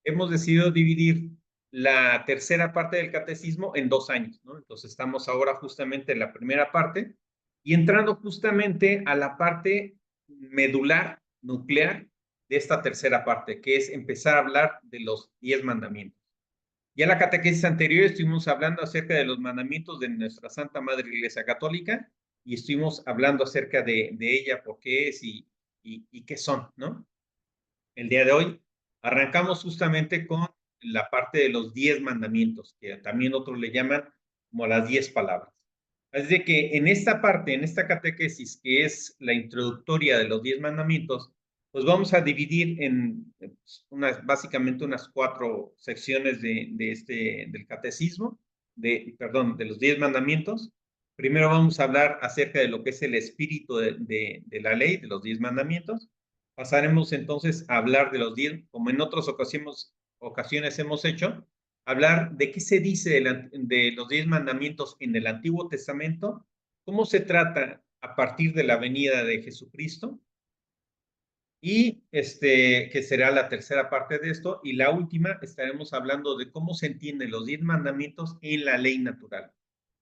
hemos decidido dividir la tercera parte del catecismo en 2 años, ¿no? Entonces estamos ahora justamente en la primera parte y entrando justamente a la parte medular, nuclear de esta tercera parte, que es empezar a hablar de los 10 mandamientos. Ya en la catequesis anterior estuvimos hablando acerca de los mandamientos de nuestra Santa Madre Iglesia Católica y estuvimos hablando acerca de ella, por qué es y qué son, ¿no? El día de hoy arrancamos justamente con la parte de los 10 mandamientos, que también otros le llaman como las 10 palabras. Así de que en esta parte, en esta catequesis, que es la introductoria de los 10 mandamientos, pues vamos a dividir en básicamente unas 4 secciones del catecismo, de los 10 mandamientos. Primero vamos a hablar acerca de lo que es el espíritu de la ley, de los 10 mandamientos. Pasaremos entonces a hablar de los 10, como en otras ocasiones hemos hecho, hablar de qué se dice de los 10 mandamientos en el Antiguo Testamento, cómo se trata a partir de la venida de Jesucristo, y que será la tercera parte de esto, y la última estaremos hablando de cómo se entienden los 10 mandamientos en la ley natural,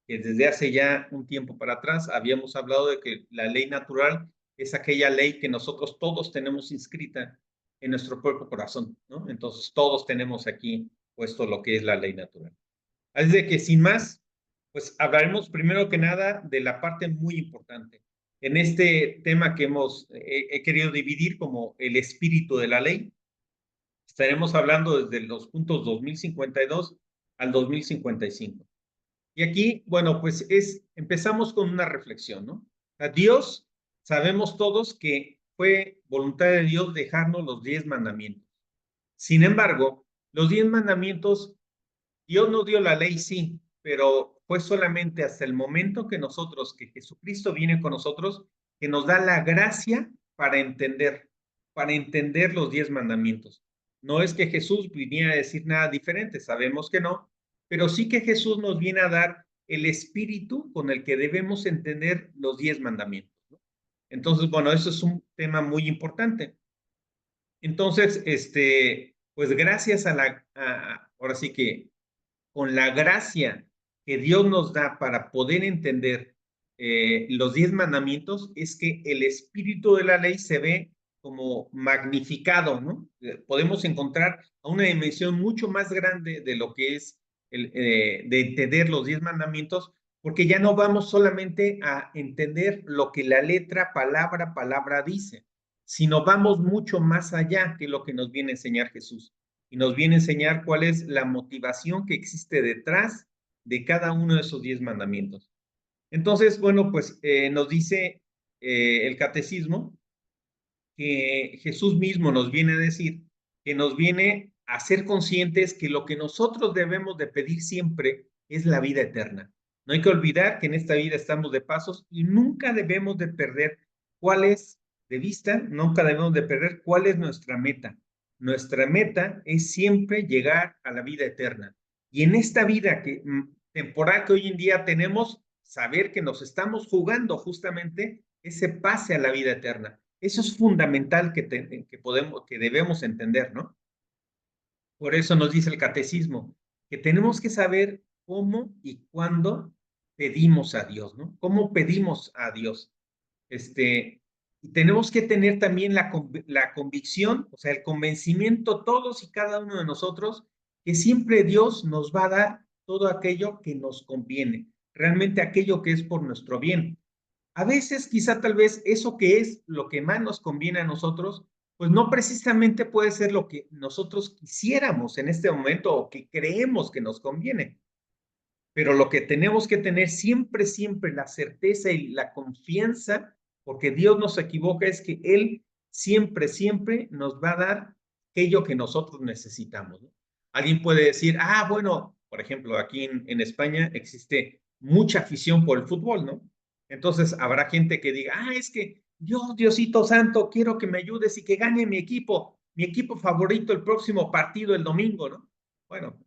que desde hace ya un tiempo para atrás habíamos hablado de que la ley natural es aquella ley que nosotros todos tenemos inscrita en nuestro propio corazón, ¿no? Entonces todos tenemos aquí puesto lo que es la ley natural. Así de que sin más, pues hablaremos primero que nada de la parte muy importante. En este tema que he querido dividir como el espíritu de la ley, estaremos hablando desde los puntos 2052 al 2055. Y aquí, bueno, pues empezamos con una reflexión, ¿no? A Dios, sabemos todos que fue voluntad de Dios dejarnos los 10 mandamientos. Sin embargo, los 10 mandamientos, Dios nos dio la ley, sí, pero fue solamente hasta el momento que Jesucristo viene con nosotros, que nos da la gracia para entender los 10 mandamientos. No es que Jesús viniera a decir nada diferente, sabemos que no, pero sí que Jesús nos viene a dar el espíritu con el que debemos entender los 10 mandamientos, ¿no? Entonces, bueno, eso es un tema muy importante. Entonces, pues gracias ahora sí que con la gracia que Dios nos da para poder entender los 10 mandamientos, es que el espíritu de la ley se ve como magnificado, ¿no? Podemos encontrar a una dimensión mucho más grande de lo que es de entender los 10 mandamientos, porque ya no vamos solamente a entender lo que la letra, palabra dice, sino vamos mucho más allá que lo que nos viene a enseñar Jesús y nos viene a enseñar cuál es la motivación que existe detrás de cada uno de esos 10 mandamientos. Entonces, bueno, pues nos dice el catecismo que Jesús mismo nos viene a decir, que nos viene a ser conscientes que lo que nosotros debemos de pedir siempre es la vida eterna. No hay que olvidar que en esta vida estamos de pasos y nunca debemos de perder nunca debemos de perder cuál es nuestra meta. Nuestra meta es siempre llegar a la vida eterna. Y en esta vida temporal que hoy en día tenemos, saber que nos estamos jugando justamente ese pase a la vida eterna. Eso es fundamental que debemos entender, ¿no? Por eso nos dice el catecismo, que tenemos que saber cómo y cuándo pedimos a Dios, ¿no? ¿Cómo pedimos a Dios? Y tenemos que tener también la convicción, o sea, el convencimiento todos y cada uno de nosotros, que siempre Dios nos va a dar todo aquello que nos conviene, realmente aquello que es por nuestro bien. A veces, quizá tal vez eso que es lo que más nos conviene a nosotros, pues no precisamente puede ser lo que nosotros quisiéramos en este momento o que creemos que nos conviene. Pero lo que tenemos que tener siempre, siempre la certeza y la confianza, porque Dios no se equivoca, es que Él siempre, siempre nos va a dar aquello que nosotros necesitamos, ¿no? Alguien puede decir, bueno, por ejemplo, aquí en España existe mucha afición por el fútbol, ¿no? Entonces habrá gente que diga, es que Diosito Santo, quiero que me ayudes y que gane mi equipo favorito el próximo partido el domingo, ¿no? Bueno,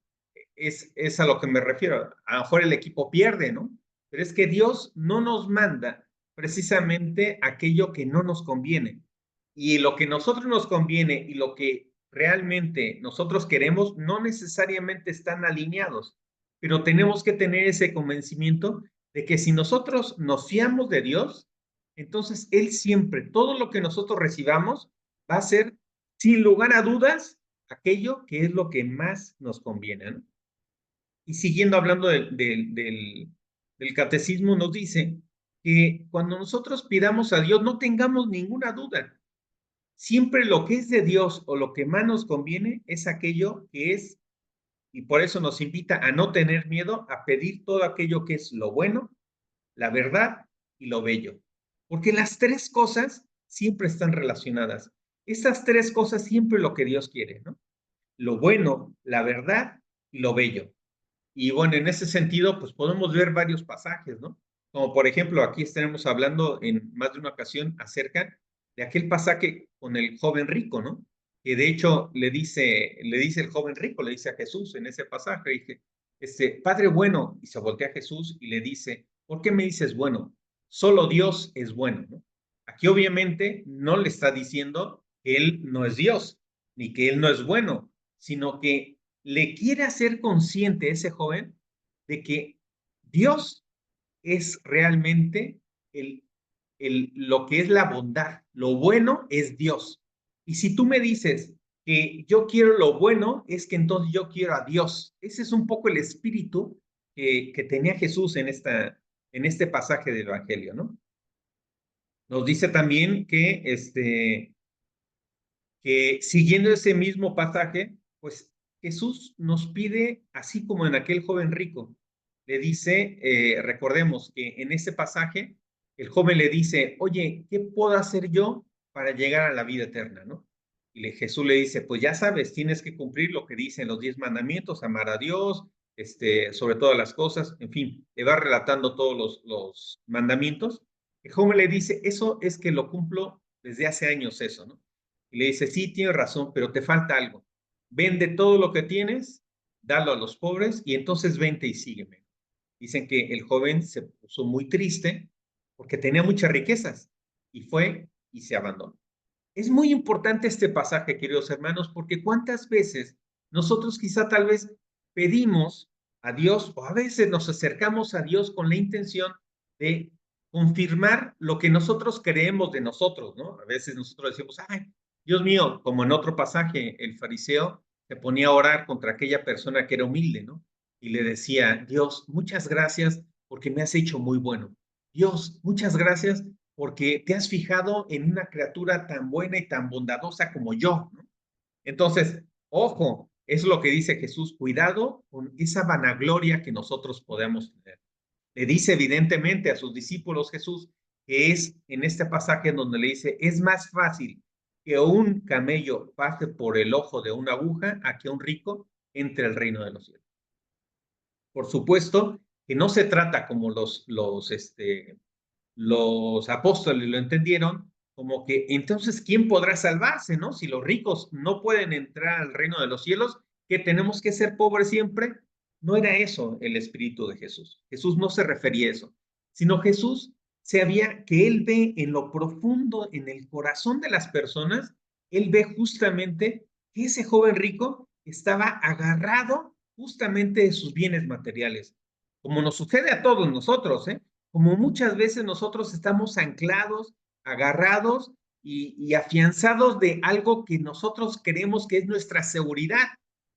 es a lo que me refiero. A lo mejor el equipo pierde, ¿no? Pero es que Dios no nos manda precisamente aquello que no nos conviene. Y lo que nosotros nos conviene y lo que realmente nosotros queremos no necesariamente están alineados, pero tenemos que tener ese convencimiento de que si nosotros nos fiamos de Dios, entonces Él siempre, todo lo que nosotros recibamos, va a ser, sin lugar a dudas, aquello que es lo que más nos conviene, ¿no? Y siguiendo hablando del catecismo, nos dice que cuando nosotros pidamos a Dios, no tengamos ninguna duda. Siempre lo que es de Dios o lo que más nos conviene es aquello que es, y por eso nos invita a no tener miedo, a pedir todo aquello que es lo bueno, la verdad y lo bello. Porque las tres cosas siempre están relacionadas. Estas tres cosas siempre lo que Dios quiere, ¿no? Lo bueno, la verdad y lo bello. Y bueno, en ese sentido, pues podemos ver varios pasajes, ¿no? Como por ejemplo, aquí estaremos hablando en más de una ocasión acerca de aquel pasaje con el joven rico, ¿no? Que de hecho le dice el joven rico, le dice a Jesús en ese pasaje, dice, Padre bueno, y se voltea a Jesús y le dice, ¿por qué me dices bueno? Solo Dios es bueno, ¿no? Aquí obviamente no le está diciendo que Él no es Dios, ni que Él no es bueno, sino que le quiere hacer consciente a ese joven de que Dios es realmente lo que es la bondad. Lo bueno es Dios. Y si tú me dices que yo quiero lo bueno, es que entonces yo quiero a Dios. Ese es un poco el espíritu que tenía Jesús en este pasaje del Evangelio, ¿no? Nos dice también que siguiendo ese mismo pasaje, pues Jesús nos pide, así como en aquel joven rico, le dice, recordemos que en ese pasaje, el joven le dice, oye, ¿qué puedo hacer yo para llegar a la vida eterna, no? Jesús le dice, pues ya sabes, tienes que cumplir lo que dicen los 10 mandamientos, amar a Dios, sobre todas las cosas, en fin, le va relatando todos los mandamientos. El joven le dice, eso es que lo cumplo desde hace años eso, ¿no? Y le dice, sí, tienes razón, pero te falta algo. Vende todo lo que tienes, dalo a los pobres y entonces vente y sígueme. Dicen que el joven se puso muy triste porque tenía muchas riquezas y fue y se abandonó. Es muy importante este pasaje, queridos hermanos, porque cuántas veces nosotros quizá tal vez pedimos a Dios o a veces nos acercamos a Dios con la intención de confirmar lo que nosotros creemos de nosotros, ¿no? A veces nosotros decimos, ay, Dios mío, como en otro pasaje, el fariseo se ponía a orar contra aquella persona que era humilde, ¿no? Y le decía, Dios, muchas gracias porque me has hecho muy bueno. Dios, muchas gracias porque te has fijado en una criatura tan buena y tan bondadosa como yo, ¿no? Entonces, ojo, es lo que dice Jesús, cuidado con esa vanagloria que nosotros podemos tener. Le dice evidentemente a sus discípulos Jesús que es en este pasaje donde le dice, es más fácil que un camello pase por el ojo de una aguja a que un rico entre al reino de los cielos. Por supuesto que no se trata como los apóstoles lo entendieron como que entonces, ¿quién podrá salvarse, no? Si los ricos no pueden entrar al reino de los cielos, ¿que tenemos que ser pobres siempre? No era eso el espíritu de Jesús. Jesús no se refería a eso, sino Jesús sabía que Él ve en lo profundo, en el corazón de las personas, Él ve justamente que ese joven rico estaba agarrado justamente de sus bienes materiales, como nos sucede a todos nosotros, ¿eh? Como muchas veces nosotros estamos anclados, agarrados y afianzados de algo que nosotros creemos que es nuestra seguridad.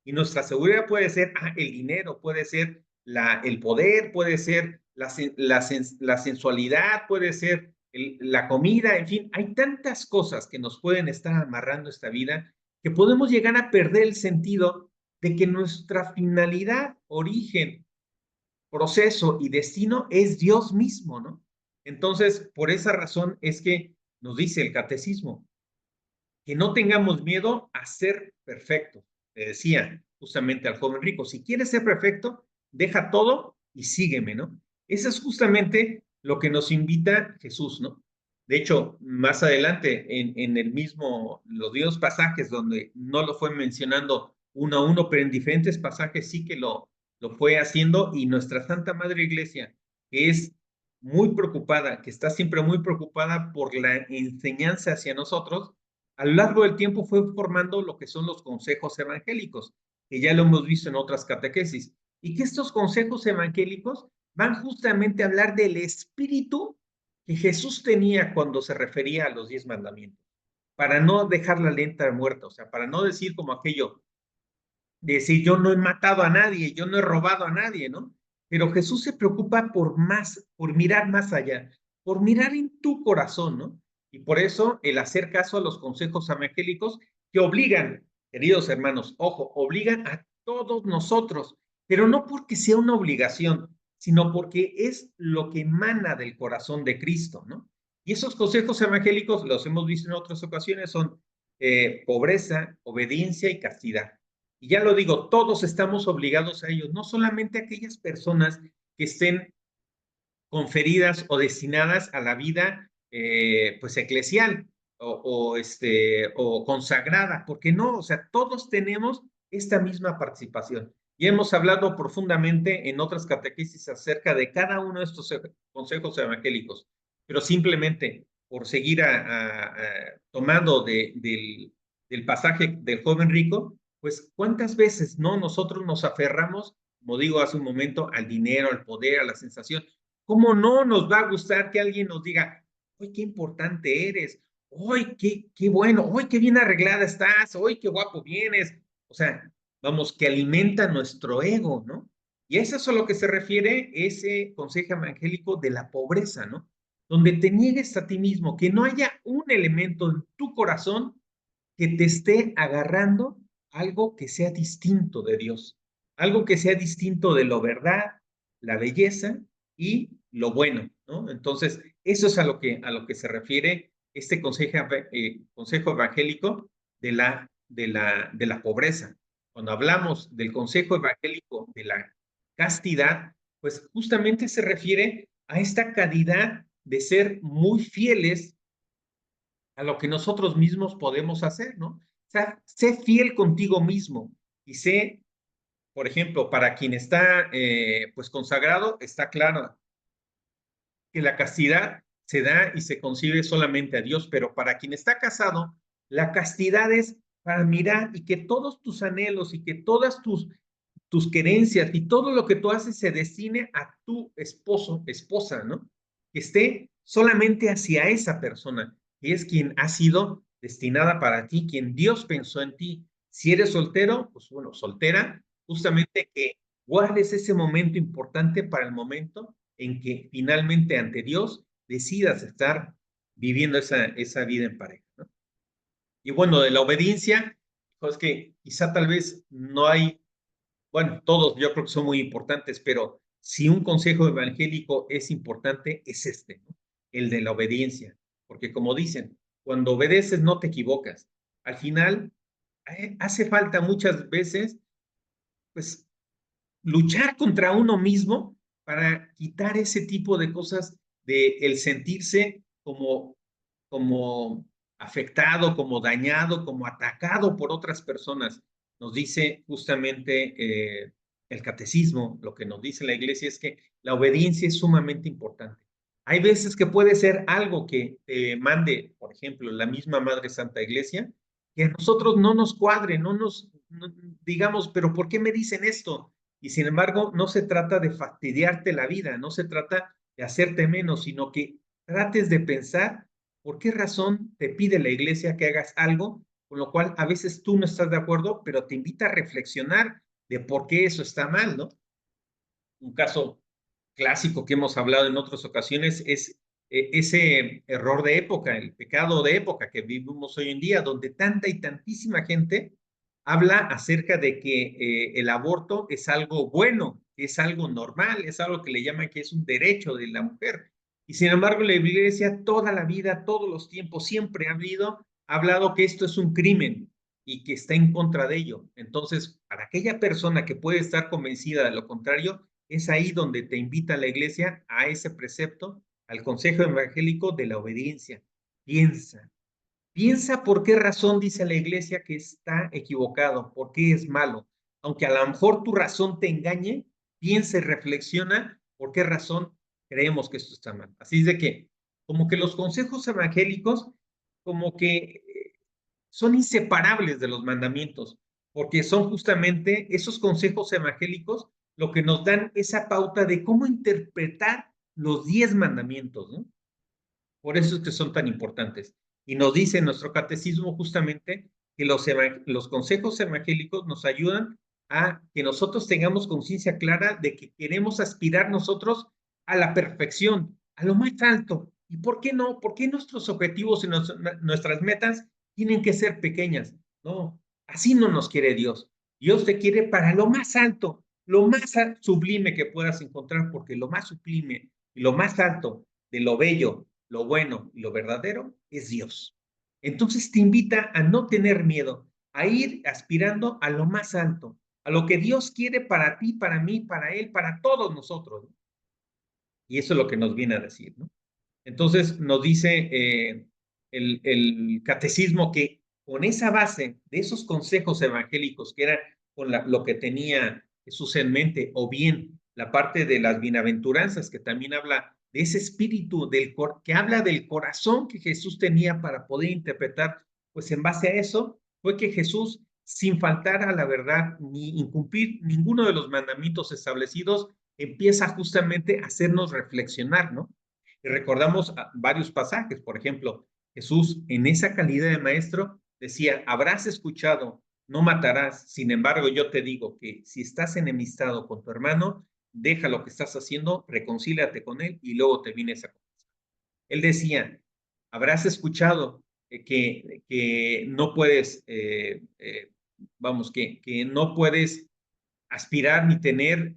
Y nuestra seguridad puede ser el dinero, puede ser el poder, puede ser la sensualidad, puede ser la comida, en fin, hay tantas cosas que nos pueden estar amarrando esta vida que podemos llegar a perder el sentido de que nuestra finalidad, origen, proceso y destino es Dios mismo, ¿no? Entonces, por esa razón es que nos dice el catecismo, que no tengamos miedo a ser perfectos. Le decía justamente al joven rico, si quieres ser perfecto, deja todo y sígueme, ¿no? Eso es justamente lo que nos invita Jesús, ¿no? De hecho, más adelante, en el mismo, los dos pasajes donde no lo fue mencionando uno a uno, pero en diferentes pasajes sí que lo fue haciendo, y nuestra Santa Madre Iglesia, que es muy preocupada, que está siempre muy preocupada por la enseñanza hacia nosotros, a lo largo del tiempo fue formando lo que son los consejos evangélicos, que ya lo hemos visto en otras catequesis, y que estos consejos evangélicos van justamente a hablar del espíritu que Jesús tenía cuando se refería a los 10 mandamientos, para no dejar la letra muerta, o sea, para no decir como aquello, de decir yo no he matado a nadie, yo no he robado a nadie, ¿no? Pero Jesús se preocupa por más, por mirar más allá, por mirar en tu corazón, ¿no? Y por eso el hacer caso a los consejos evangélicos que obligan, queridos hermanos, ojo, obligan a todos nosotros, pero no porque sea una obligación, sino porque es lo que emana del corazón de Cristo, ¿no? Y esos consejos evangélicos, los hemos visto en otras ocasiones, son pobreza, obediencia y castidad. Y ya lo digo, todos estamos obligados a ellos, no solamente aquellas personas que estén conferidas o destinadas a la vida pues eclesial o consagrada, porque no, o sea, todos tenemos esta misma participación. Y hemos hablado profundamente en otras catequesis acerca de cada uno de estos consejos evangélicos, pero simplemente por seguir tomando del pasaje del joven rico, pues cuántas veces no nosotros nos aferramos, como digo hace un momento, al dinero, al poder, a la sensación. ¿Cómo no nos va a gustar que alguien nos diga, ¡ay, qué importante eres! ¡Ay, qué bueno! ¡Ay, qué bien arreglada estás! ¡Ay, qué guapo vienes! O sea, vamos, que alimenta nuestro ego, ¿no? Y eso es a lo que se refiere ese consejo evangélico de la pobreza, ¿no? Donde te niegues a ti mismo, que no haya un elemento en tu corazón que te esté agarrando algo que sea distinto de Dios, algo que sea distinto de lo verdad, la belleza y lo bueno, ¿no? Entonces, eso es a lo que se refiere este consejo evangélico de la pobreza. Cuando hablamos del consejo evangélico de la castidad, pues justamente se refiere a esta calidad de ser muy fieles a lo que nosotros mismos podemos hacer, ¿no? O sea, sé fiel contigo mismo y sé, por ejemplo, para quien está pues consagrado, está claro que la castidad se da y se concibe solamente a Dios, pero para quien está casado, la castidad es para mirar y que todos tus anhelos y que todas tus querencias y todo lo que tú haces se destine a tu esposo, esposa, ¿no? Que esté solamente hacia esa persona, que es quien ha sido destinada para ti, quien Dios pensó en ti. Si eres soltero, pues bueno, soltera, justamente que guardes ese momento importante para el momento en que finalmente ante Dios decidas estar viviendo esa vida en pareja, ¿no? Y bueno, de la obediencia, pues que quizá tal vez no hay, bueno, todos yo creo que son muy importantes, pero si un consejo evangélico es importante, es este, ¿no? El de la obediencia. Porque como dicen, cuando obedeces no te equivocas. Al final, hace falta muchas veces, pues, luchar contra uno mismo para quitar ese tipo de cosas de el sentirse como afectado, como dañado, como atacado por otras personas. Nos dice justamente el catecismo, lo que nos dice la iglesia es que la obediencia es sumamente importante. Hay veces que puede ser algo que mande, por ejemplo, la misma Madre Santa Iglesia, que a nosotros no nos cuadre, no, digamos, pero ¿por qué me dicen esto? Y sin embargo, no se trata de fastidiarte la vida, no se trata de hacerte menos, sino que trates de pensar por qué razón te pide la iglesia que hagas algo, con lo cual a veces tú no estás de acuerdo, pero te invita a reflexionar de por qué eso está mal, ¿no? Un caso clásico que hemos hablado en otras ocasiones es ese error de época, el pecado de época que vivimos hoy en día, donde tanta y tantísima gente habla acerca de que el aborto es algo bueno, es algo normal, es algo que le llaman que es un derecho de la mujer. Y sin embargo, la iglesia toda la vida, todos los tiempos, siempre ha hablado que esto es un crimen y que está en contra de ello. Entonces, para aquella persona que puede estar convencida de lo contrario, es ahí donde te invita la iglesia a ese precepto, al consejo evangélico de la obediencia. Piensa, piensa por qué razón dice la iglesia que está equivocado, por qué es malo. Aunque a lo mejor tu razón te engañe, piensa y reflexiona por qué razón creemos que esto está mal. Así es de que, como que los consejos evangélicos, como que son inseparables de los mandamientos, porque son justamente esos consejos evangélicos lo que nos dan esa pauta de cómo interpretar los 10 mandamientos, ¿no? Por eso es que son tan importantes. Y nos dice nuestro catecismo justamente que los consejos evangélicos nos ayudan a que nosotros tengamos conciencia clara de que queremos aspirar nosotros a la perfección, a lo más alto. ¿Y por qué no? ¿Por qué nuestros objetivos y nuestras metas tienen que ser pequeñas? No, así no nos quiere Dios. Dios te quiere para lo más alto, lo más sublime que puedas encontrar, porque lo más sublime y lo más alto de lo bello, lo bueno y lo verdadero es Dios. Entonces te invita a no tener miedo, a ir aspirando a lo más alto, a lo que Dios quiere para ti, para mí, para Él, para todos nosotros, ¿no? Y eso es lo que nos viene a decir, ¿no? Entonces nos dice el catecismo que con esa base de esos consejos evangélicos, que era con lo que tenía Jesús en mente, o bien la parte de las bienaventuranzas, que también habla de ese espíritu que habla del corazón que Jesús tenía para poder interpretar, pues en base a eso fue que Jesús, sin faltar a la verdad ni incumplir ninguno de los mandamientos establecidos, empieza justamente a hacernos reflexionar, ¿no? Y recordamos varios pasajes, por ejemplo, Jesús en esa calidad de maestro decía, habrás escuchado, no matarás, sin embargo yo te digo que si estás enemistado con tu hermano, deja lo que estás haciendo, reconcíliate con él y luego te vienes a confesar. Él decía, habrás escuchado que no puedes, vamos, que no puedes aspirar ni tener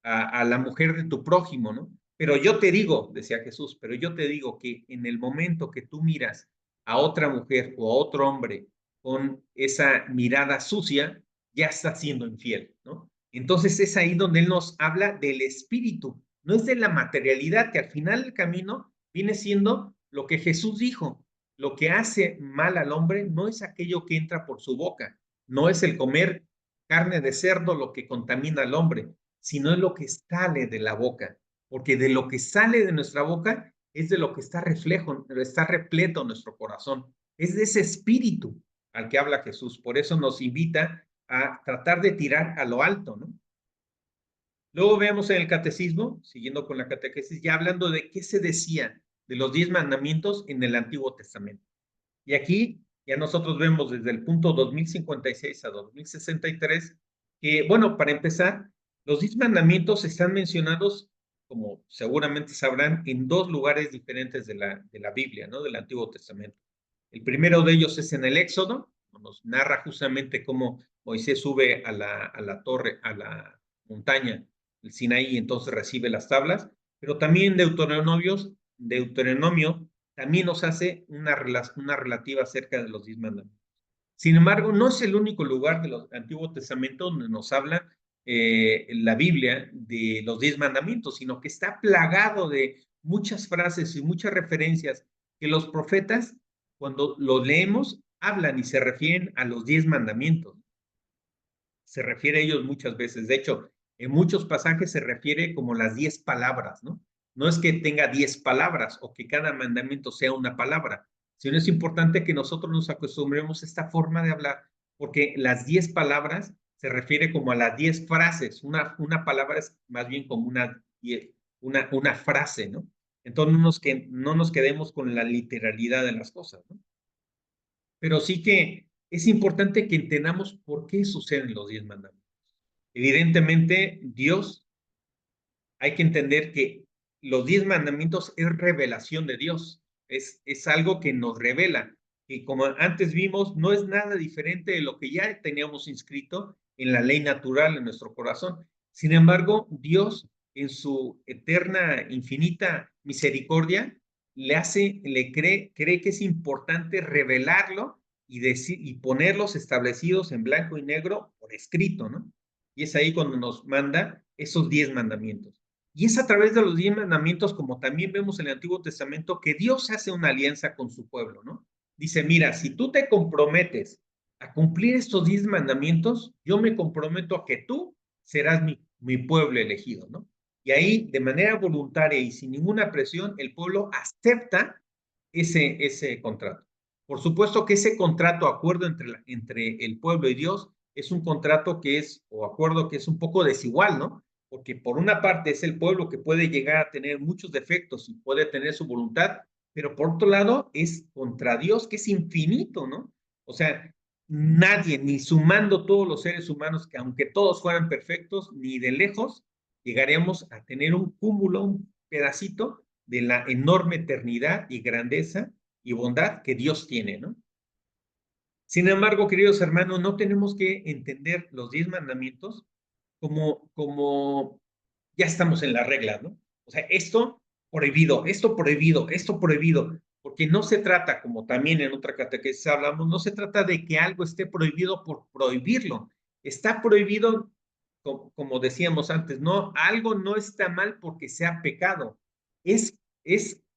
a la mujer de tu prójimo, ¿no? Pero yo te digo, decía Jesús, pero yo te digo que en el momento que tú miras a otra mujer o a otro hombre con esa mirada sucia, ya estás siendo infiel, ¿no? Entonces es ahí donde él nos habla del espíritu, no es de la materialidad, que al final del camino viene siendo lo que Jesús dijo. Lo que hace mal al hombre no es aquello que entra por su boca, no es el comer carne de cerdo lo que contamina al hombre, sino es lo que sale de la boca, porque de lo que sale de nuestra boca es de lo que está repleto nuestro corazón, es de ese espíritu al que habla Jesús. Por eso nos invita a tratar de tirar a lo alto, ¿no? Luego vemos en el catecismo, siguiendo con la catequesis, ya hablando de qué se decía de los 10 mandamientos en el Antiguo Testamento. Y aquí ya nosotros vemos desde el punto 2056 a 2063 que, bueno, para empezar, los 10 mandamientos están mencionados, como seguramente sabrán, en dos lugares diferentes de la Biblia, ¿no? Del Antiguo Testamento. El primero de ellos es en el Éxodo, nos narra justamente cómo Moisés sube a la torre, a la montaña, el Sinaí, y entonces recibe las tablas, pero también Deuteronomio también nos hace una relativa acerca de los 10 mandamientos. Sin embargo, no es el único lugar del Antiguo Testamento donde nos habla la Biblia de los 10 mandamientos, sino que está plagado de muchas frases y muchas referencias que los profetas, cuando los leemos, hablan y se refieren a los 10 mandamientos. Se refiere a ellos muchas veces. De hecho, en muchos pasajes se refiere como las 10 palabras, ¿no? No es que tenga 10 palabras o que cada mandamiento sea una palabra, sino es importante que nosotros nos acostumbremos a esta forma de hablar, porque las 10 palabras se refiere como a las 10 frases. Una palabra es más bien como una frase, ¿no? Entonces no nos quedemos con la literalidad de las cosas, ¿no? Pero sí que es importante que entendamos por qué suceden los 10 mandamientos. Evidentemente, Dios, hay que entender que los 10 mandamientos es revelación de Dios, es algo que nos revela, y como antes vimos, no es nada diferente de lo que ya teníamos inscrito en la ley natural en nuestro corazón. Sin embargo, Dios, en su eterna, infinita misericordia, cree que es importante revelarlo y ponerlos establecidos en blanco y negro por escrito, ¿no? Y es ahí cuando nos manda esos 10 mandamientos. Y es a través de los 10 mandamientos, como también vemos en el Antiguo Testamento, que Dios hace una alianza con su pueblo, ¿no? Dice, mira, si tú te comprometes a cumplir estos 10 mandamientos, yo me comprometo a que tú serás mi pueblo elegido, ¿no? Y ahí, de manera voluntaria y sin ninguna presión, el pueblo acepta ese contrato. Por supuesto que ese contrato, acuerdo entre el pueblo y Dios, es un contrato que es, o acuerdo que es un poco desigual, ¿no? Porque por una parte es el pueblo que puede llegar a tener muchos defectos y puede tener su voluntad, pero por otro lado es contra Dios, que es infinito, ¿no? O sea, nadie, ni sumando todos los seres humanos, que aunque todos fueran perfectos, ni de lejos llegaríamos a tener un cúmulo, un pedacito de la enorme eternidad y grandeza y bondad que Dios tiene, ¿no? Sin embargo, queridos hermanos, no tenemos que entender los 10 mandamientos como ya estamos en la regla, ¿no? O sea, esto prohibido, esto prohibido, esto prohibido, porque no se trata, como también en otra catequesis hablamos, no se trata de que algo esté prohibido por prohibirlo. Está prohibido, como decíamos antes, no, algo no está mal porque sea pecado.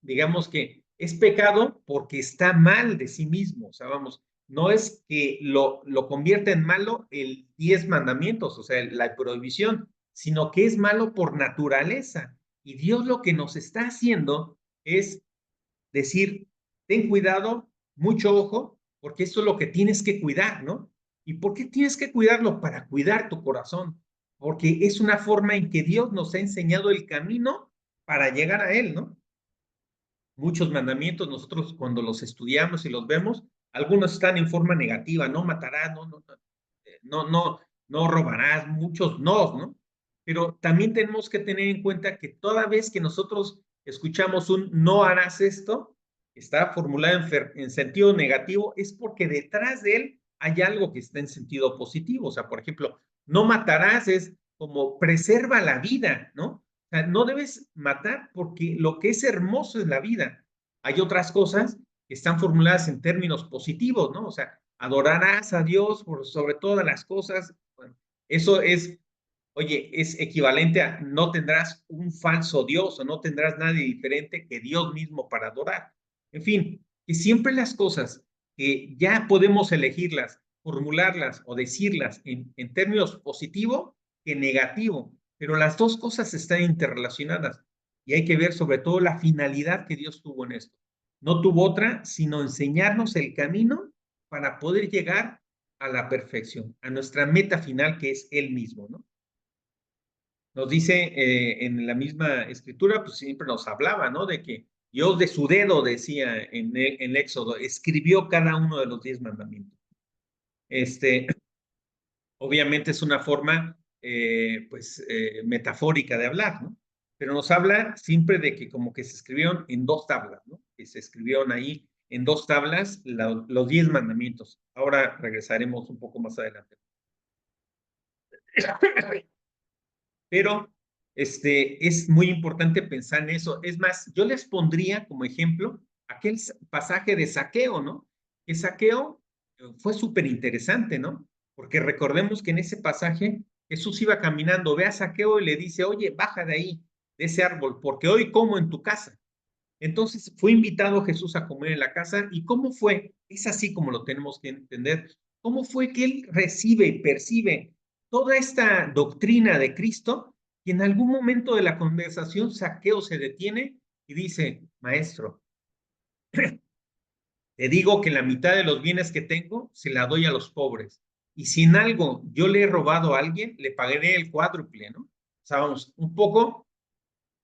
Digamos que es pecado porque está mal de sí mismo. O sea, vamos, no es que lo convierta en malo el 10 mandamientos, o sea, la prohibición, sino que es malo por naturaleza. Y Dios lo que nos está haciendo es decir, ten cuidado, mucho ojo, porque esto es lo que tienes que cuidar, ¿no? ¿Y por qué tienes que cuidarlo? Para cuidar tu corazón, porque es una forma en que Dios nos ha enseñado el camino para llegar a Él, ¿no? Muchos mandamientos, nosotros cuando los estudiamos y los vemos, algunos están en forma negativa, no matarás, no robarás, muchos no, ¿no? Pero también tenemos que tener en cuenta que toda vez que nosotros escuchamos un no harás esto, está formulado en sentido negativo, es porque detrás de él hay algo que está en sentido positivo. O sea, por ejemplo, no matarás es como preserva la vida, ¿no? O sea, no debes matar porque lo que es hermoso es la vida. Hay otras cosas que están formuladas en términos positivos, ¿no? O sea, adorarás a Dios por sobre todas las cosas. Bueno, eso es, oye, es equivalente a no tendrás un falso Dios o no tendrás nadie diferente que Dios mismo para adorar. En fin, que siempre las cosas que ya podemos elegirlas, formularlas o decirlas en términos positivo que negativo, pero las dos cosas están interrelacionadas y hay que ver sobre todo la finalidad que Dios tuvo en esto. No tuvo otra sino enseñarnos el camino para poder llegar a la perfección, a nuestra meta final que es Él mismo, ¿no? Nos dice en la misma escritura, pues siempre nos hablaba, ¿no? De que Dios de su dedo, decía en Éxodo, escribió cada uno de los 10 mandamientos. Obviamente es una forma, pues, metafórica de hablar, ¿no? Pero nos habla siempre de que como que se escribieron en 2 tablas, ¿no? Que se escribieron ahí en 2 tablas los 10 mandamientos. Ahora regresaremos un poco más adelante. Pero es muy importante pensar en eso. Es más, yo les pondría como ejemplo aquel pasaje de Zaqueo, ¿no? Que Zaqueo fue súper interesante, ¿no? Porque recordemos que en ese pasaje Jesús iba caminando, ve a Zaqueo y le dice, oye, baja de ahí, de ese árbol, porque hoy como en tu casa. Entonces fue invitado Jesús a comer en la casa. ¿Y cómo fue? Es así como lo tenemos que entender. ¿Cómo fue que él recibe y percibe toda esta doctrina de Cristo? Y en algún momento de la conversación, Zaqueo se detiene y dice, maestro, te digo que la mitad de los bienes que tengo se la doy a los pobres. Y si en algo yo le he robado a alguien, le pagaré el cuádruple, ¿no? O sea, vamos, un poco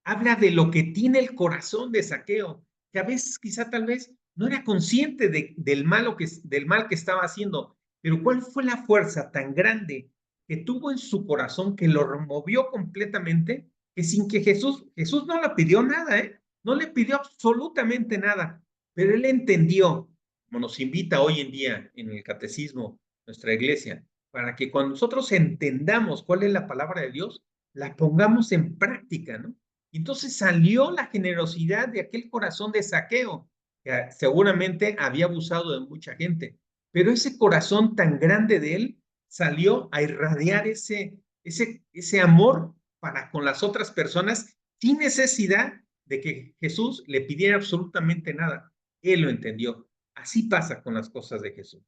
habla de lo que tiene el corazón de Zaqueo, que a veces quizá tal vez no era consciente del mal que estaba haciendo, pero cuál fue la fuerza tan grande que tuvo en su corazón que lo removió completamente, que sin que Jesús no le pidió nada, ¿eh? No le pidió absolutamente nada, pero él entendió, como nos invita hoy en día en el catecismo, nuestra iglesia, para que cuando nosotros entendamos cuál es la palabra de Dios, la pongamos en práctica, ¿no? Entonces salió la generosidad de aquel corazón de Zaqueo, que seguramente había abusado de mucha gente, pero ese corazón tan grande de él salió a irradiar ese amor para con las otras personas sin necesidad de que Jesús le pidiera absolutamente nada. Él lo entendió. Así pasa con las cosas de Jesús.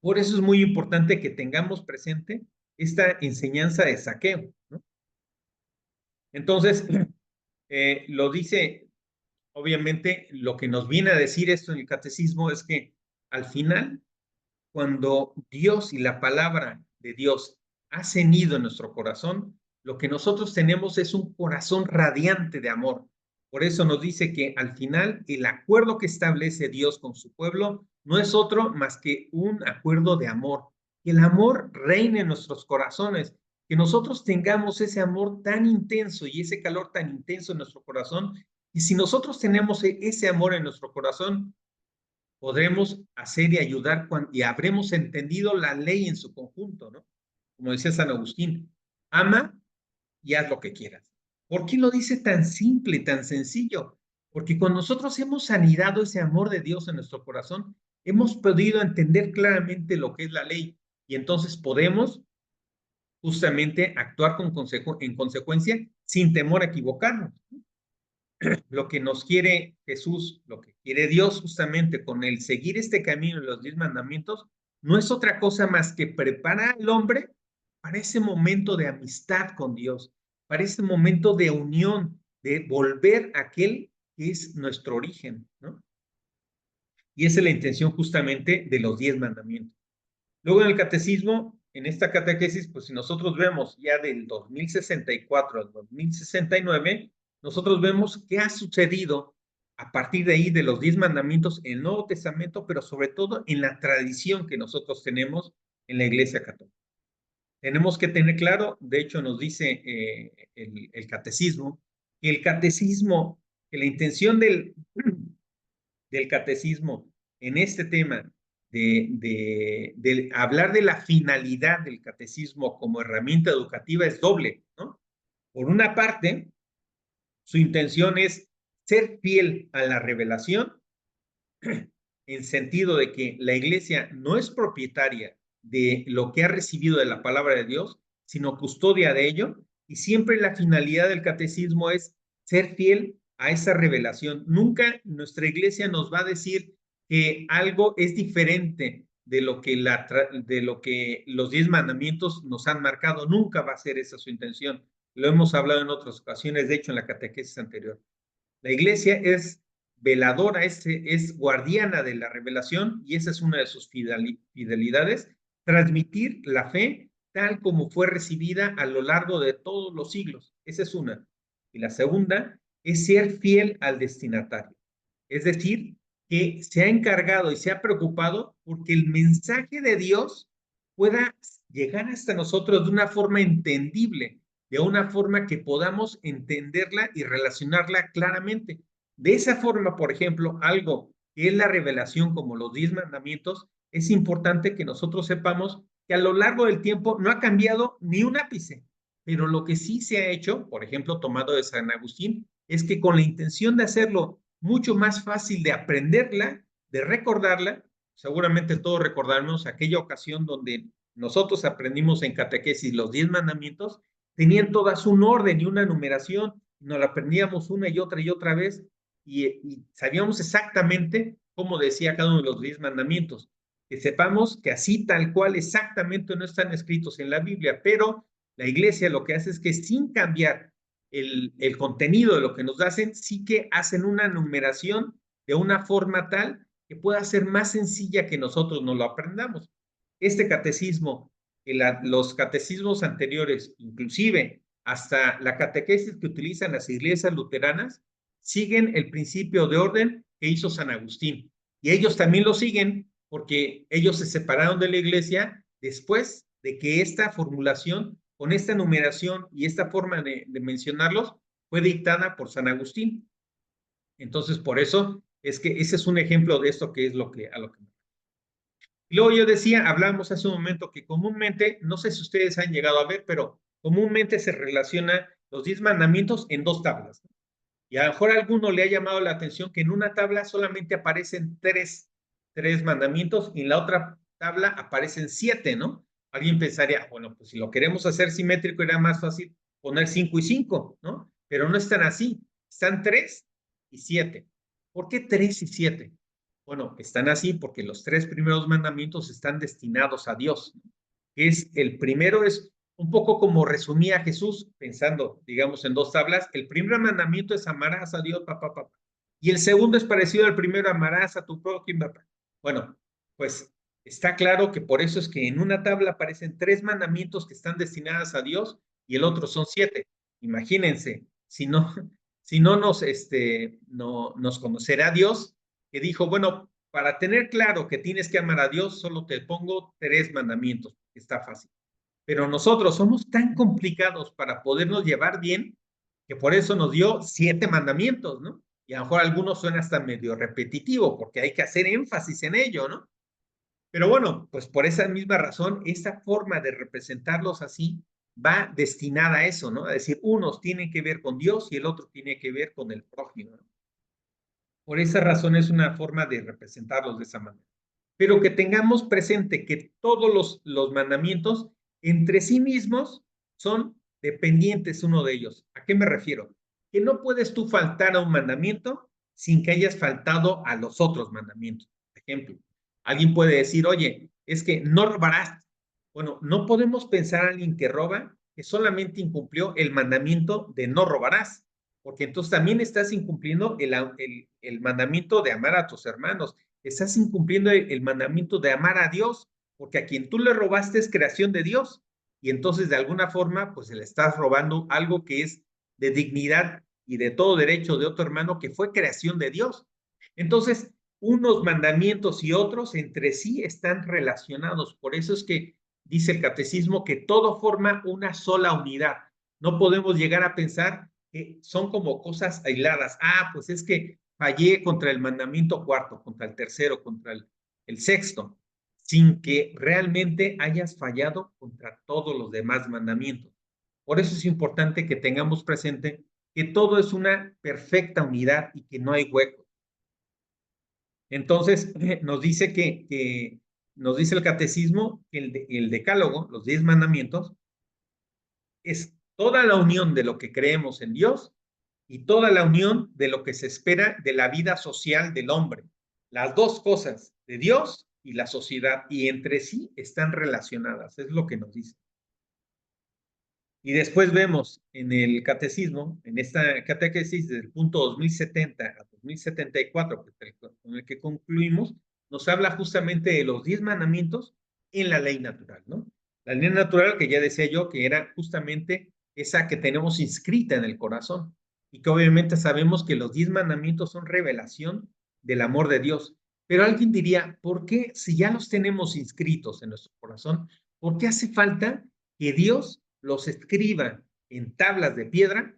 Por eso es muy importante que tengamos presente esta enseñanza de Zaqueo, ¿no? Entonces, lo dice obviamente, lo que nos viene a decir esto en el catecismo es que al final, cuando Dios y la palabra de Dios hacen nido en nuestro corazón, lo que nosotros tenemos es un corazón radiante de amor. Por eso nos dice que al final el acuerdo que establece Dios con su pueblo no es otro más que un acuerdo de amor. Que el amor reine en nuestros corazones, que nosotros tengamos ese amor tan intenso y ese calor tan intenso en nuestro corazón. Y si nosotros tenemos ese amor en nuestro corazón, podremos hacer y ayudar y habremos entendido la ley en su conjunto, ¿no? Como decía San Agustín, ama y haz lo que quieras. ¿Por qué lo dice tan simple, tan sencillo? Porque cuando nosotros hemos anidado ese amor de Dios en nuestro corazón, hemos podido entender claramente lo que es la ley y entonces podemos justamente actuar en consecuencia sin temor a equivocarnos. Lo que nos quiere Jesús, lo que quiere Dios justamente con el seguir este camino de los 10 mandamientos, no es otra cosa más que preparar al hombre para ese momento de amistad con Dios, para ese momento de unión, de volver a aquel que es nuestro origen, ¿no? Y esa es la intención justamente de los 10 mandamientos. Luego en el catecismo, en esta catequesis, pues si nosotros vemos ya del 2064 al 2069, nosotros vemos qué ha sucedido a partir de ahí de los 10 mandamientos en el Nuevo Testamento, pero sobre todo en la tradición que nosotros tenemos en la Iglesia Católica. Tenemos que tener claro, de hecho nos dice el catecismo, que la intención del catecismo en este tema de hablar de la finalidad del catecismo como herramienta educativa es doble, ¿no? Por una parte, su intención es ser fiel a la revelación, en sentido de que la iglesia no es propietaria de lo que ha recibido de la palabra de Dios, sino custodia de ello, y siempre la finalidad del catecismo es ser fiel a esa revelación. Nunca nuestra iglesia nos va a decir que algo es diferente de lo que los 10 mandamientos nos han marcado. Nunca va a ser esa su intención. Lo hemos hablado en otras ocasiones, de hecho en la catequesis anterior. La iglesia es veladora, es guardiana de la revelación y esa es una de sus fidelidades, transmitir la fe tal como fue recibida a lo largo de todos los siglos. Esa es una. Y la segunda es ser fiel al destinatario. Es decir, que se ha encargado y se ha preocupado porque el mensaje de Dios pueda llegar hasta nosotros de una forma entendible, de una forma que podamos entenderla y relacionarla claramente. De esa forma, por ejemplo, algo que es la revelación como los 10 mandamientos, es importante que nosotros sepamos que a lo largo del tiempo no ha cambiado ni un ápice, pero lo que sí se ha hecho, por ejemplo, tomado de San Agustín, es que con la intención de hacerlo mucho más fácil de aprenderla, de recordarla, seguramente todos recordarnos aquella ocasión donde nosotros aprendimos en catequesis los 10 mandamientos, tenían todas un orden y una numeración, nos la aprendíamos una y otra vez y sabíamos exactamente cómo decía cada uno de los 10 mandamientos. Que sepamos que así tal cual exactamente no están escritos en la Biblia, pero la iglesia lo que hace es que sin cambiar el contenido de lo que nos hacen, sí que hacen una numeración de una forma tal que pueda ser más sencilla que nosotros no lo aprendamos. Este catecismo, los catecismos anteriores, inclusive hasta la catequesis que utilizan las iglesias luteranas, siguen el principio de orden que hizo San Agustín. Y ellos también lo siguen porque ellos se separaron de la iglesia después de que esta formulación, con esta numeración y esta forma de mencionarlos, fue dictada por San Agustín. Entonces, por eso es que ese es un ejemplo de esto que es a lo que. Y luego yo decía, hablamos hace un momento que comúnmente, no sé si ustedes han llegado a ver, pero comúnmente se relaciona los 10 mandamientos en dos tablas. Y a lo mejor a alguno le ha llamado la atención que en una tabla solamente aparecen tres mandamientos y en la otra tabla aparecen 7, ¿no? Alguien pensaría, bueno, pues si lo queremos hacer simétrico era más fácil poner 5 y 5, ¿no? Pero no están así, están 3 y 7. ¿Por qué 3 y 7? Bueno, están así porque los 3 primeros mandamientos están destinados a Dios. El primero es un poco como resumía Jesús, pensando, digamos, en dos tablas. El primer mandamiento es amarás a Dios, papá, papá. Y el segundo es parecido al primero, amarás a tu prójimo. Bueno, pues está claro que por eso es que en una tabla aparecen 3 mandamientos que están destinados a Dios y el otro son 7. Imagínense, si no nos conocerá Dios, que dijo, bueno, para tener claro que tienes que amar a Dios, solo te pongo 3 mandamientos, está fácil. Pero nosotros somos tan complicados para podernos llevar bien, que por eso nos dio 7 mandamientos, ¿no? Y a lo mejor algunos suena hasta medio repetitivo, porque hay que hacer énfasis en ello, ¿no? Pero bueno, pues por esa misma razón, esta forma de representarlos así va destinada a eso, ¿no? A decir, unos tienen que ver con Dios y el otro tiene que ver con el prójimo, ¿no? Por esa razón es una forma de representarlos de esa manera. Pero que tengamos presente que todos los mandamientos entre sí mismos son dependientes uno de ellos. ¿A qué me refiero? Que no puedes tú faltar a un mandamiento sin que hayas faltado a los otros mandamientos. Por ejemplo, alguien puede decir, oye, es que no robarás. Bueno, no podemos pensar a alguien que roba que solamente incumplió el mandamiento de no robarás, porque entonces también estás incumpliendo el mandamiento de amar a tus hermanos, estás incumpliendo el mandamiento de amar a Dios, porque a quien tú le robaste es creación de Dios, y entonces de alguna forma pues le estás robando algo que es de dignidad y de todo derecho de otro hermano que fue creación de Dios. Entonces, unos mandamientos y otros entre sí están relacionados, por eso es que dice el catecismo que todo forma una sola unidad. No podemos llegar a pensar que son como cosas aisladas. Ah, pues es que fallé contra el mandamiento cuarto, contra el tercero, contra el sexto, sin que realmente hayas fallado contra todos los demás mandamientos. Por eso es importante que tengamos presente que todo es una perfecta unidad y que no hay huecos. Entonces, nos dice nos dice el catecismo que el decálogo, los 10 mandamientos, es toda la unión de lo que creemos en Dios y toda la unión de lo que se espera de la vida social del hombre. Las dos cosas, de Dios y la sociedad, y entre sí están relacionadas, es lo que nos dice. Y después vemos en el catecismo, en esta catequesis del punto 2070 a 2074, con el que concluimos, nos habla justamente de los 10 mandamientos en la ley natural, ¿no? La ley natural que ya decía yo que era justamente esa que tenemos inscrita en el corazón y que obviamente sabemos que los 10 mandamientos son revelación del amor de Dios. Pero alguien diría, ¿por qué si ya los tenemos inscritos en nuestro corazón, por qué hace falta que Dios los escriba en tablas de piedra?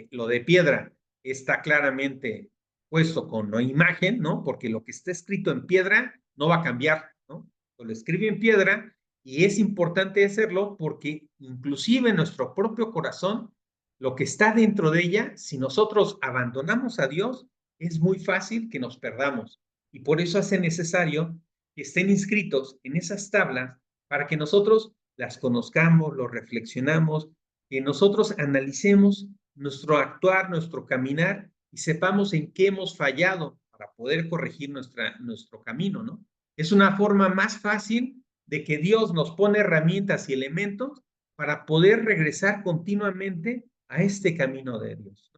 Lo de piedra está claramente puesto con la imagen, ¿no? Porque lo que está escrito en piedra no va a cambiar, ¿no? Lo escribe en piedra y es importante hacerlo porque inclusive en nuestro propio corazón, lo que está dentro de ella, si nosotros abandonamos a Dios, es muy fácil que nos perdamos. Y por eso hace necesario que estén inscritos en esas tablas para que nosotros las conozcamos, lo reflexionamos, que nosotros analicemos nuestro actuar, nuestro caminar y sepamos en qué hemos fallado para poder corregir nuestro camino, ¿no? Es una forma más fácil de que Dios nos pone herramientas y elementos para poder regresar continuamente a este camino de Dios.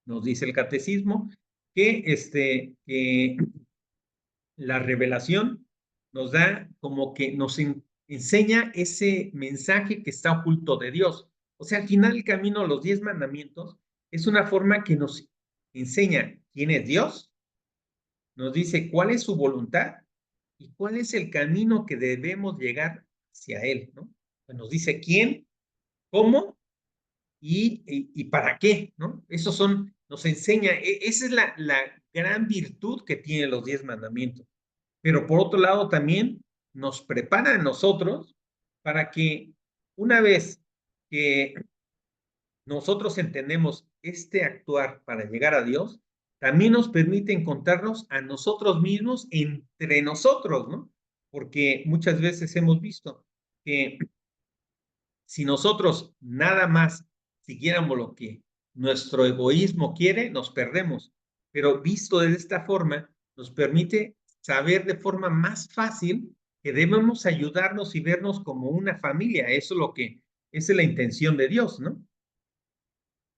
Nos dice el catecismo que la revelación nos da como que nos enseña ese mensaje que está oculto de Dios. O sea, al final el camino, los 10 mandamientos, es una forma que nos enseña quién es Dios, nos dice cuál es su voluntad y cuál es el camino que debemos llegar hacia Él, ¿no? Nos dice quién, cómo y para qué, ¿no? Esos son, nos enseña, esa es la gran virtud que tienen los 10 mandamientos. Pero por otro lado también nos prepara a nosotros para que una vez que nosotros entendemos este actuar para llegar a Dios, también nos permite encontrarnos a nosotros mismos entre nosotros, ¿no? Porque muchas veces hemos visto que si nosotros nada más siguiéramos lo que nuestro egoísmo quiere, nos perdemos. Pero visto de esta forma, nos permite saber de forma más fácil que debemos ayudarnos y vernos como una familia. Eso es lo que, esa es la intención de Dios, ¿no?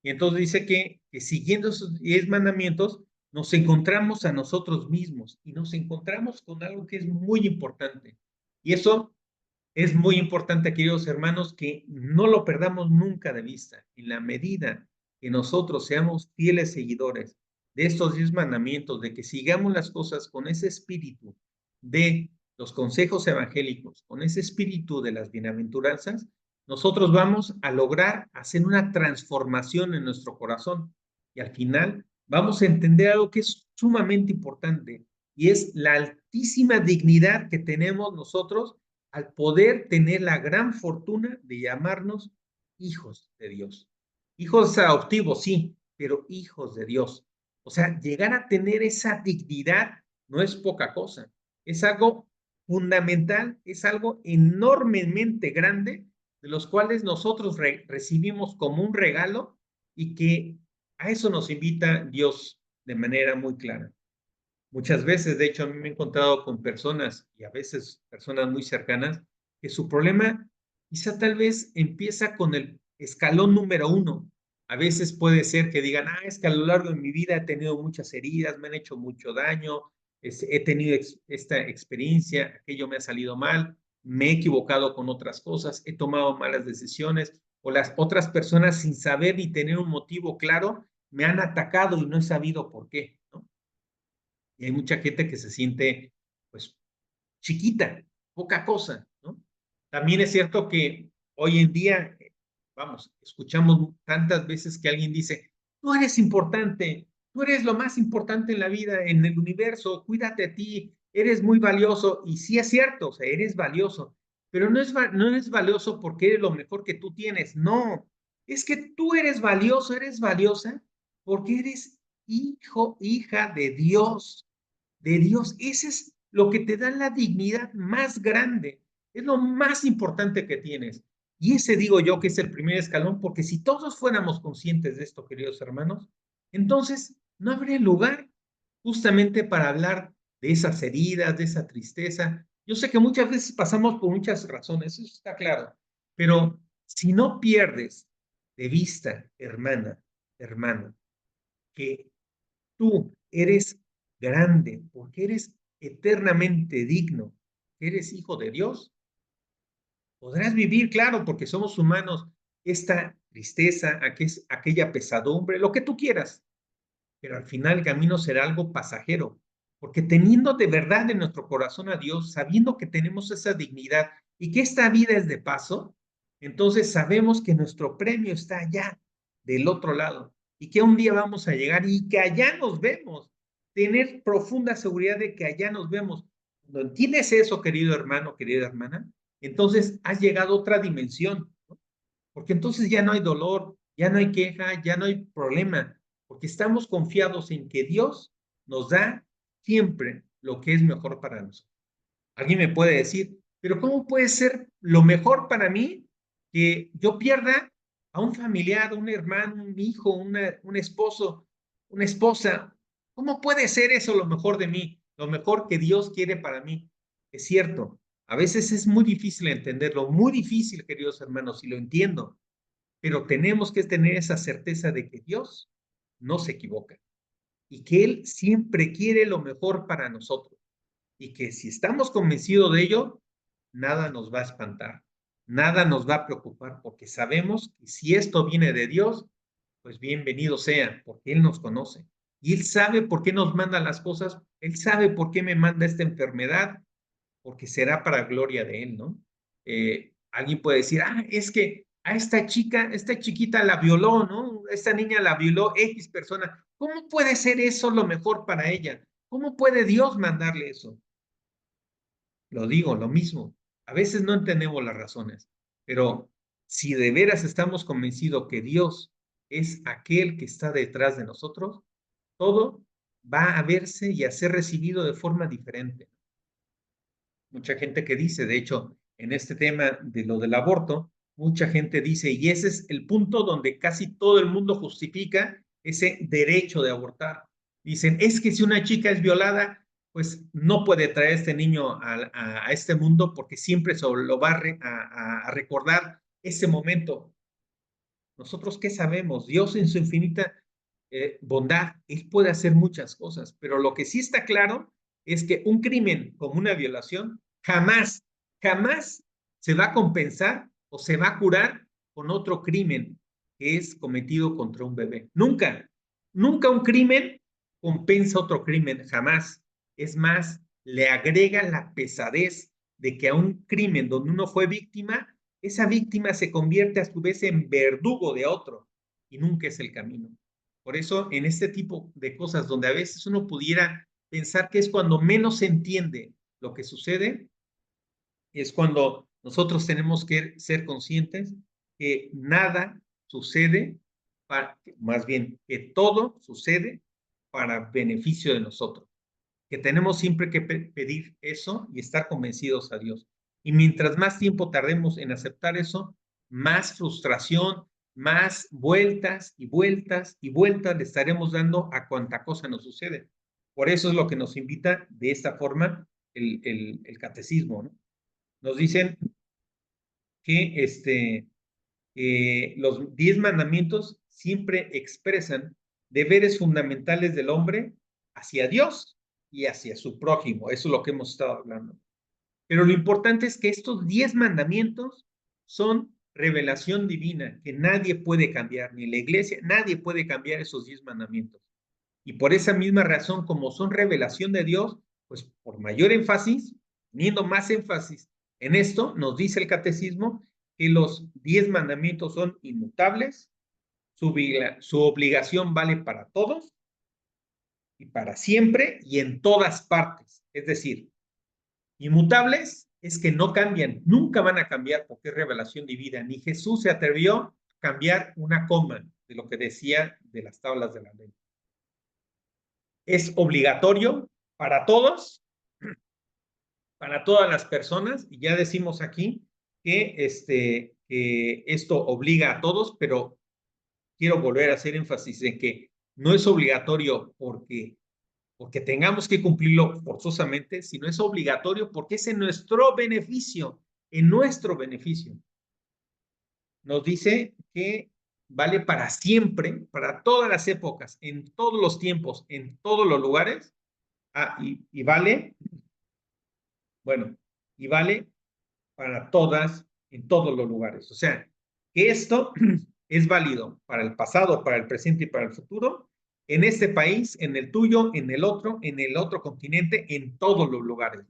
Y entonces dice que siguiendo esos 10 mandamientos, nos encontramos a nosotros mismos y nos encontramos con algo que es muy importante. Y eso es muy importante, queridos hermanos, que no lo perdamos nunca de vista. En la medida que nosotros seamos fieles seguidores de estos 10 mandamientos, de que sigamos las cosas con ese espíritu de los consejos evangélicos, con ese espíritu de las bienaventuranzas, nosotros vamos a lograr hacer una transformación en nuestro corazón y al final vamos a entender algo que es sumamente importante y es la altísima dignidad que tenemos nosotros al poder tener la gran fortuna de llamarnos hijos de Dios. Hijos adoptivos, sí, pero hijos de Dios. O sea, llegar a tener esa dignidad no es poca cosa. Es algo fundamental, es algo enormemente grande, de los cuales nosotros recibimos como un regalo y que a eso nos invita Dios de manera muy clara. Muchas veces, de hecho, a mí me he encontrado con personas y a veces personas muy cercanas que su problema quizá tal vez empieza con el escalón número 1. A veces puede ser que digan, es que a lo largo de mi vida he tenido muchas heridas, me han hecho mucho daño, he tenido esta experiencia, aquello me ha salido mal, me he equivocado con otras cosas, he tomado malas decisiones o las otras personas sin saber ni tener un motivo claro me han atacado y no he sabido por qué, ¿no? Y hay mucha gente que se siente, pues, chiquita, poca cosa, ¿no? También es cierto que hoy en día, vamos, escuchamos tantas veces que alguien dice, tú eres importante, tú eres lo más importante en la vida, en el universo, cuídate a ti, eres muy valioso. Y sí es cierto, o sea, eres valioso, pero no eres valioso porque eres lo mejor que tú tienes, no, es que tú eres valioso, eres valiosa porque eres hijo, hija de Dios. Ese es lo que te da la dignidad más grande. Es lo más importante que tienes. Y ese digo yo que es el primer escalón, porque si todos fuéramos conscientes de esto, queridos hermanos, entonces no habría lugar justamente para hablar de esas heridas, de esa tristeza. Yo sé que muchas veces pasamos por muchas razones, eso está claro, pero si no pierdes de vista, hermana, hermano, que tú eres grande porque eres eternamente digno, eres hijo de Dios. Podrás vivir, claro, porque somos humanos, esta tristeza, aquella pesadumbre, lo que tú quieras, pero al final el camino será algo pasajero, porque teniendo de verdad en nuestro corazón a Dios, sabiendo que tenemos esa dignidad y que esta vida es de paso, entonces sabemos que nuestro premio está allá, del otro lado, y que un día vamos a llegar y que allá nos vemos, tener profunda seguridad de que allá nos vemos. Cuando entiendes eso, querido hermano, querida hermana, entonces has llegado a otra dimensión, ¿no? Porque entonces ya no hay dolor, ya no hay queja, ya no hay problema, porque estamos confiados en que Dios nos da siempre lo que es mejor para nosotros. Alguien me puede decir, pero ¿cómo puede ser lo mejor para mí que yo pierda a un familiar, un hermano, un hijo, un esposo, una esposa? ¿Cómo puede ser eso lo mejor de mí? Lo mejor que Dios quiere para mí. Es cierto, a veces es muy difícil entenderlo, muy difícil, queridos hermanos, y lo entiendo, pero tenemos que tener esa certeza de que Dios no se equivoca y que Él siempre quiere lo mejor para nosotros y que si estamos convencidos de ello, nada nos va a espantar, nada nos va a preocupar, porque sabemos que si esto viene de Dios, pues bienvenido sea, porque Él nos conoce. Y Él sabe por qué nos manda las cosas, Él sabe por qué me manda esta enfermedad, porque será para gloria de Él, ¿no? Alguien puede decir, es que a esta chiquita la violó, ¿no? Esta niña la violó X persona. ¿Cómo puede ser eso lo mejor para ella? ¿Cómo puede Dios mandarle eso? Lo digo, lo mismo. A veces no entendemos las razones, pero si de veras estamos convencidos que Dios es aquel que está detrás de nosotros, todo va a verse y a ser recibido de forma diferente. Mucha gente que dice, de hecho, en este tema de lo del aborto, mucha gente dice, y ese es el punto donde casi todo el mundo justifica ese derecho de abortar. Dicen, es que si una chica es violada, pues no puede traer a este niño a este mundo porque siempre se lo va a recordar ese momento. ¿Nosotros qué sabemos? Dios en su infinita bondad. Él puede hacer muchas cosas, pero lo que sí está claro es que un crimen como una violación jamás, jamás se va a compensar o se va a curar con otro crimen que es cometido contra un bebé. Nunca, nunca un crimen compensa otro crimen, jamás. Es más, le agrega la pesadez de que a un crimen donde uno fue víctima, esa víctima se convierte a su vez en verdugo de otro y nunca es el camino. Por eso, en este tipo de cosas donde a veces uno pudiera pensar que es cuando menos se entiende lo que sucede, es cuando nosotros tenemos que ser conscientes que nada sucede, más bien que todo sucede para beneficio de nosotros, que tenemos siempre que pedir eso y estar convencidos a Dios. Y mientras más tiempo tardemos en aceptar eso, más frustración, más vueltas y vueltas y vueltas le estaremos dando a cuanta cosa nos sucede. Por eso es lo que nos invita de esta forma el catecismo, ¿no? Nos dicen que los 10 mandamientos siempre expresan deberes fundamentales del hombre hacia Dios y hacia su prójimo. Eso es lo que hemos estado hablando. Pero lo importante es que estos 10 mandamientos son revelación divina, que nadie puede cambiar, ni la iglesia, nadie puede cambiar esos 10 mandamientos. Y por esa misma razón, como son revelación de Dios, pues por mayor énfasis, teniendo más énfasis en esto, nos dice el catecismo que los 10 mandamientos son inmutables, su obligación vale para todos y para siempre y en todas partes. Es decir, inmutables es que no cambian, nunca van a cambiar porque es revelación divina. Ni Jesús se atrevió a cambiar una coma de lo que decía de las tablas de la ley. Es obligatorio para todos, para todas las personas, y ya decimos aquí que, que esto obliga a todos, pero quiero volver a hacer énfasis en que no es obligatorio porque tengamos que cumplirlo forzosamente, sino es obligatorio porque es en nuestro beneficio, en nuestro beneficio. Nos dice que vale para siempre, para todas las épocas, en todos los tiempos, en todos los lugares, y vale, bueno, y vale para todas, en todos los lugares. O sea, que esto es válido para el pasado, para el presente y para el futuro, en este país, en el tuyo, en el otro continente, en todos los lugares.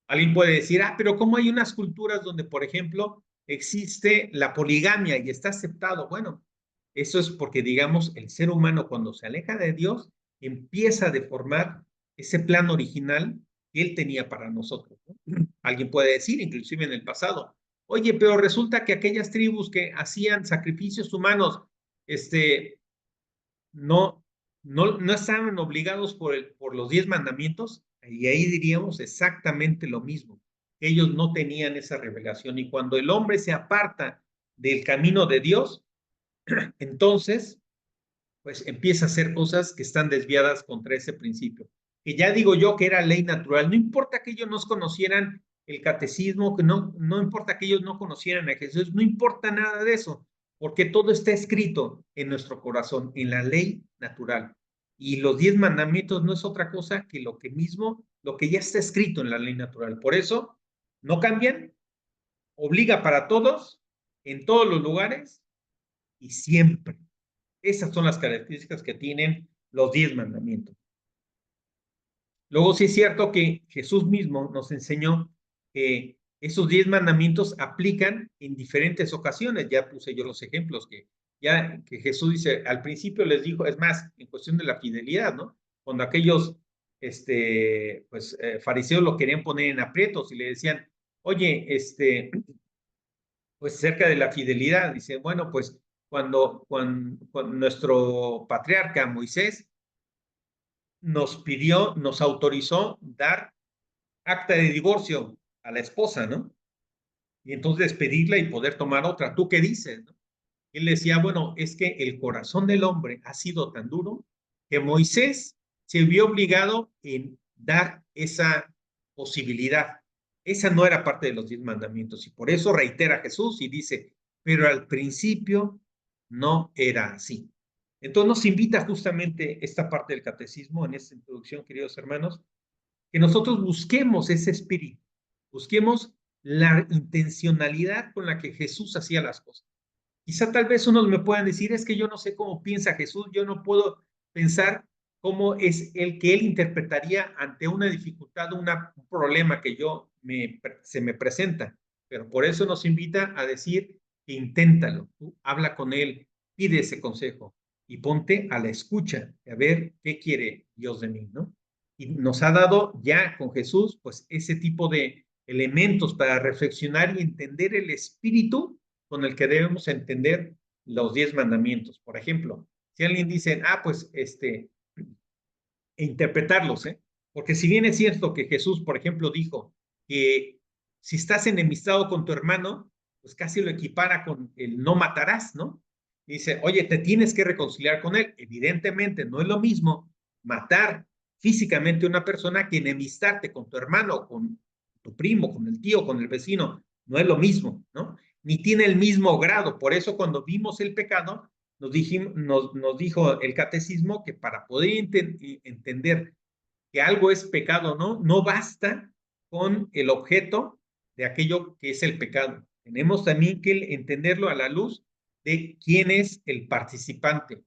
Alguien puede decir, pero ¿cómo hay unas culturas donde, por ejemplo, existe la poligamia y está aceptado? Bueno, eso es porque, digamos, el ser humano cuando se aleja de Dios empieza a deformar ese plan original que Él tenía para nosotros, ¿no? Alguien puede decir, inclusive en el pasado, oye, pero resulta que aquellas tribus que hacían sacrificios humanos, no, no estaban obligados por los 10 mandamientos, y ahí diríamos exactamente lo mismo. Ellos no tenían esa revelación, y cuando el hombre se aparta del camino de Dios, entonces, pues empieza a hacer cosas que están desviadas contra ese principio. Que ya digo yo que era ley natural, no importa que ellos no conocieran el catecismo, que no importa que ellos no conocieran a Jesús, no importa nada de eso, porque todo está escrito en nuestro corazón, en la ley natural. Y los 10 mandamientos no es otra cosa que lo que ya está escrito en la ley natural. Por eso, no cambian, obliga para todos, en todos los lugares y siempre. Esas son las características que tienen los 10 mandamientos. Luego sí es cierto que Jesús mismo nos enseñó que esos 10 mandamientos aplican en diferentes ocasiones. Ya puse yo los ejemplos que Jesús dice, al principio les dijo, es más, en cuestión de la fidelidad, ¿no? Cuando aquellos fariseos lo querían poner en aprietos y le decían, oye, pues cerca de la fidelidad, dice, bueno, pues cuando nuestro patriarca Moisés nos autorizó dar acta de divorcio a la esposa, ¿no? Y entonces despedirla y poder tomar otra. ¿Tú qué dices? ¿No? Él decía, bueno, es que el corazón del hombre ha sido tan duro que Moisés se vio obligado en dar esa posibilidad. Esa no era parte de los 10 mandamientos y por eso reitera Jesús y dice, pero al principio no era así. Entonces nos invita justamente esta parte del catecismo, en esta introducción, queridos hermanos, que nosotros busquemos ese espíritu, busquemos la intencionalidad con la que Jesús hacía las cosas. Quizá tal vez unos me puedan decir, es que yo no sé cómo piensa Jesús, yo no puedo pensar cómo es el que él interpretaría ante una dificultad, un problema que se me presenta. Pero por eso nos invita a decir que inténtalo, tú habla con él, pide ese consejo y ponte a la escucha, a ver qué quiere Dios de mí, ¿no? Y nos ha dado ya con Jesús, pues ese tipo de elementos para reflexionar y entender el espíritu con el que debemos entender los 10 mandamientos. Por ejemplo, si alguien dice, pues interpretarlos, ¿eh? Porque si bien es cierto que Jesús, por ejemplo, dijo que si estás enemistado con tu hermano, pues casi lo equipara con el no matarás, ¿no? Y dice, oye, te tienes que reconciliar con él. Evidentemente, no es lo mismo matar físicamente a una persona que enemistarte con tu hermano, con tu primo, con el tío, con el vecino. No es lo mismo, ¿no? Ni tiene el mismo grado. Por eso cuando vimos el pecado, nos dijo el catecismo que para poder entender que algo es pecado, ¿no? No basta con el objeto de aquello que es el pecado. Tenemos también que entenderlo a la luz de quién es el participante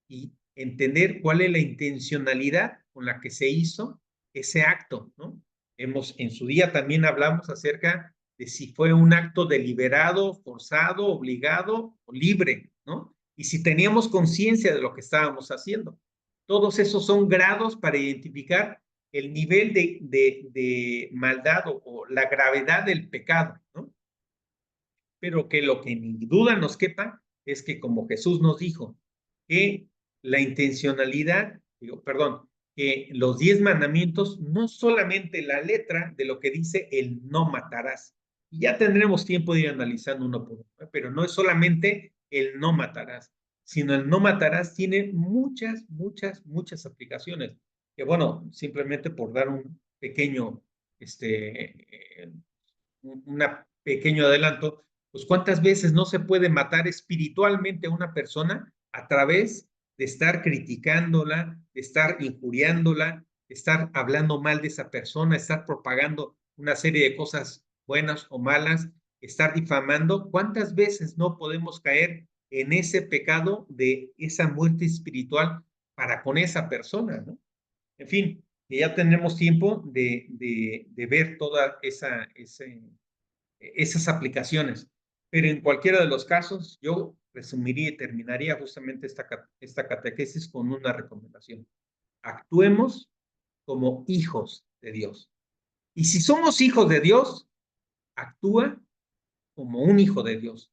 y entender cuál es la intencionalidad con la que se hizo ese acto, ¿no? En su día también hablamos acerca de si fue un acto deliberado, forzado, obligado o libre, ¿no? Y si teníamos conciencia de lo que estábamos haciendo. Todos esos son grados para identificar el nivel de maldad o la gravedad del pecado, ¿no? Pero que lo que ni duda nos quepa es que como Jesús nos dijo, que la intencionalidad, perdón, que los 10 mandamientos no solamente la letra de lo que dice el no matarás. Y ya tendremos tiempo de ir analizando uno por uno, pero no es solamente el no matarás, sino el no matarás tiene muchas, muchas, muchas aplicaciones. Que bueno, simplemente por dar un pequeño, pequeño adelanto, pues cuántas veces no se puede matar espiritualmente a una persona a través de estar criticándola, de estar injuriándola, de estar hablando mal de esa persona, estar propagando una serie de cosas buenas o malas, estar difamando. ¿Cuántas veces no podemos caer en ese pecado de esa muerte espiritual para con esa persona, ¿no? En fin, que ya tenemos tiempo de ver toda esas aplicaciones. Pero en cualquiera de los casos, yo resumiría y terminaría justamente esta catequesis con una recomendación. Actuemos como hijos de Dios. Y si somos hijos de Dios, actúa como un hijo de Dios.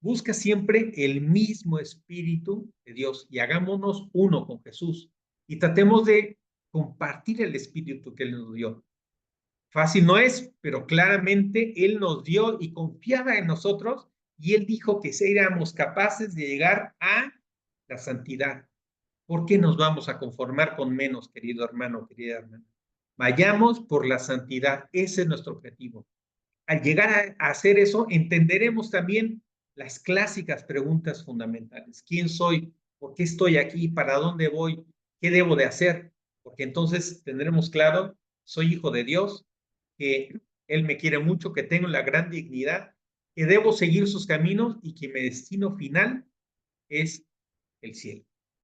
Busca siempre el mismo espíritu de Dios y hagámonos uno con Jesús y tratemos de compartir el espíritu que Él nos dio. Fácil no es, pero claramente Él nos dio y confiaba en nosotros y Él dijo que éramos capaces de llegar a la santidad. ¿Por qué nos vamos a conformar con menos, querido hermano, querida hermana? Vayamos por la santidad, ese es nuestro objetivo. Al llegar a hacer eso, entenderemos también las clásicas preguntas fundamentales. ¿Quién soy? ¿Por qué estoy aquí? ¿Para dónde voy? ¿Qué debo de hacer? Porque entonces tendremos claro, soy hijo de Dios, que Él me quiere mucho, que tengo la gran dignidad, que debo seguir sus caminos y que mi destino final es el cielo.